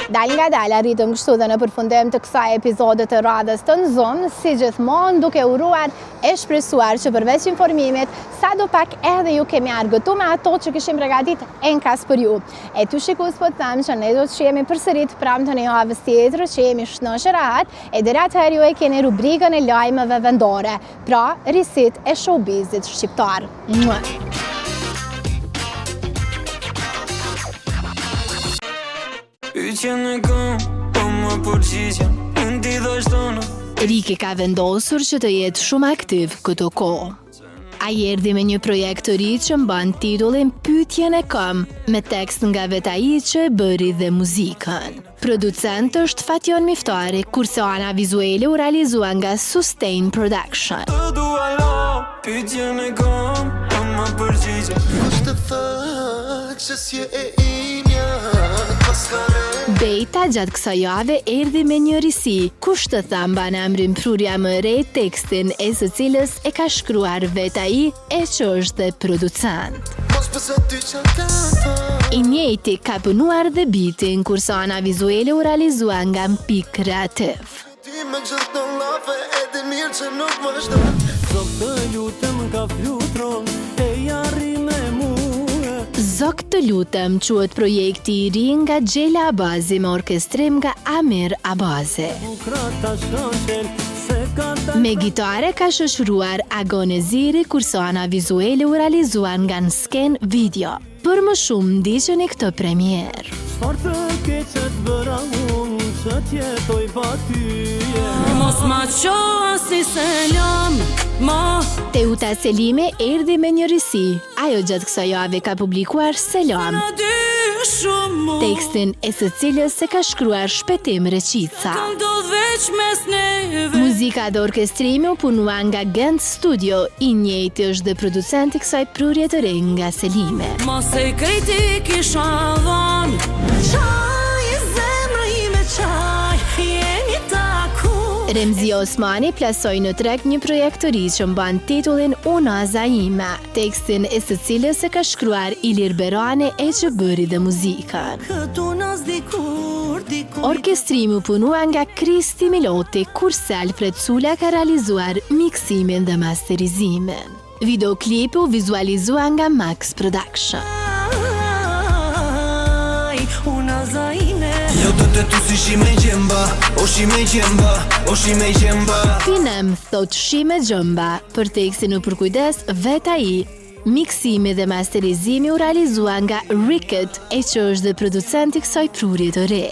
Dal nga dal arritëm kështu dhe në përfundim të kësaj epizode të radhës të Nxum, si gjithmonë duke uruar e shpresuar që përveç informimit, sa do pak edhe ju kemi argëtu me ato që kishim përgatit enkas për ju. E tu shikus po të them që ne do të jemi përsërit pranë të një javës tjetër që jemi shënoshë rahat, e deri atëherë ju e keni rubrikën e lajmeve vendore, pra risit e showbizit shqiptar. Riki ka vendosur që të jetë shumë aktiv këto kohë. Ai erdhi me një projekt të ri që mban titullin Pyetjen e kam, me tekst nga vetë ai që e bëri dhe muzikën. Producent është Fatjon Miftari, kurse ana vizuale u realizua nga Sustain Production. Bejta gjatë kësaj jave erdhi me një risi, kush të tham ban emrin Prurja më re, tekstin e së cilës e ka shkruar vetë ai e që është dhe producent. I njëjti ka punuar dhe bitin, kurse ana vizuale u realizua nga Mpik Kreativ. Zok të lutem quhet projekti i ri nga Gjela Abazi me orkestrim nga Amir Abazi. Me gitare ka shoqëruar Agon Eziri, kurse ana vizuale u realizuan nga Sken Video. Për më shumë ndiqeni këtë premier. Teuta Selime erdhi me një risi. Ajo gjatë kësaj jave ka publikuar Selam, tekstin e së cilës se ka shkruar Shpetim Reqica. Muzika dhe orkestrimi u punua nga Gent Studio, i njëjti është dhe producent i kësaj prurje të re nga Selime. Remzi Osmani plasoi në treg një projekt të ri që mban titullin Unaza ime, tekstin e së cilës e ka shkruar Ilir Berane e që bëri dhe muzikën. Orkestrimi u punua nga Kristi Miloti, kurse Alfred Sula ka realizuar miksimin dhe masterizimin. Videoklipi u vizualizua nga Max Production. Tinem thot shime gjëmba, për tekstin u përkujdes vet ai. Miksimi dhe masterizimi u realizua nga Ricket, e që është dhe producent i kësaj prurje të re.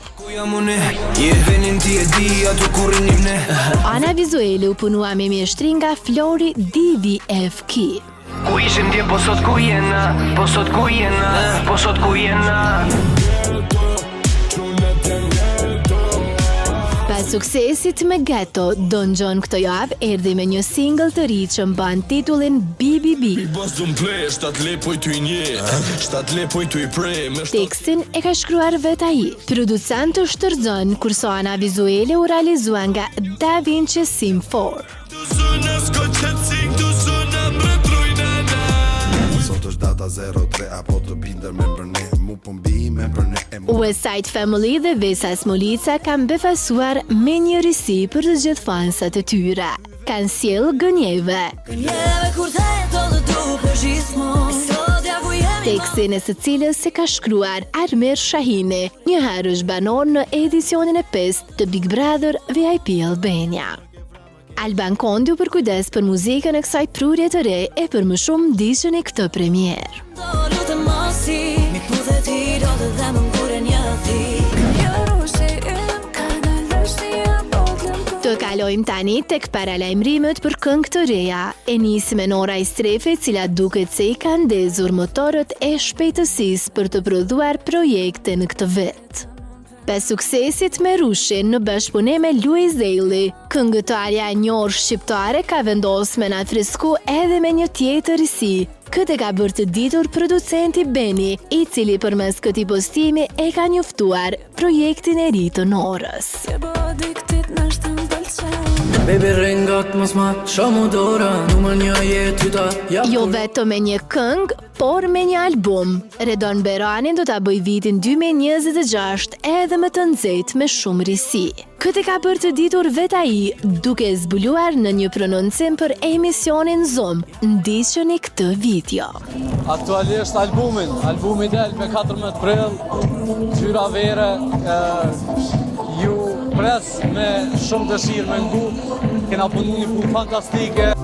Ana vizuale u punua me mjeshtri nga Flori DVFK. Ku ishim dje, po sot ku jena, po sot ku jena, po sot ku jena. Pas suksesit me Ghetto, Don John këtë javë erdhi me një single të ri që mban titullin BBB. Tekstin e ka shkruar vetë ai. Producent është Tërzon, kurse ana vizuale u realizua nga Da Vinci Sim 4. West Side Family dhe Vesa Smolica kanë befasuar me një risi për të gjithë fansat e tyre. Kanë sjell Gënjeve. Tekstin e së cilës se ka shkruar Armer Shahini, një herë është banor në edicionin e 5 të Big Brother VIP Albania. Alban Kondi u përkujdes për muzikën e kësaj prurje të re e për më shumë ndiqeni këtë premier. Të kalojmë tani tek paralajmërimet për këngë të reja. E nisim me Nora Istrefi, cila duket se i ka ndezur motorët e shpejtësisë për të prodhuar projekte në këtë vit. Pas suksesit me Rushin në bashkëpunim me Luis Daily, këngëtarja e njohur shqiptare ka vendosur me na fresku edhe me një tjetër risi. Këtë ka bërë të ditur producenti Beni, i cili përmes këtij postimi e ka njoftuar projektin e ri të Norës. Baby ringat mos ma shamu dora, numër një jetë ta Jo vetëm me një këngë, por me një album. Redon Berani do ta bëj vitin 2026 edhe më të nxehtë me shumë risi. Këtë ka për të ditur vet ai, duke zbuluar në një prononcim për emisionin Zoom. Ndiqni këtë video. Aktualisht albumi del me 14 prill, Gjyra Vere, ju pres me shumë dëshirë me ngu, kena punu një punë fantastike.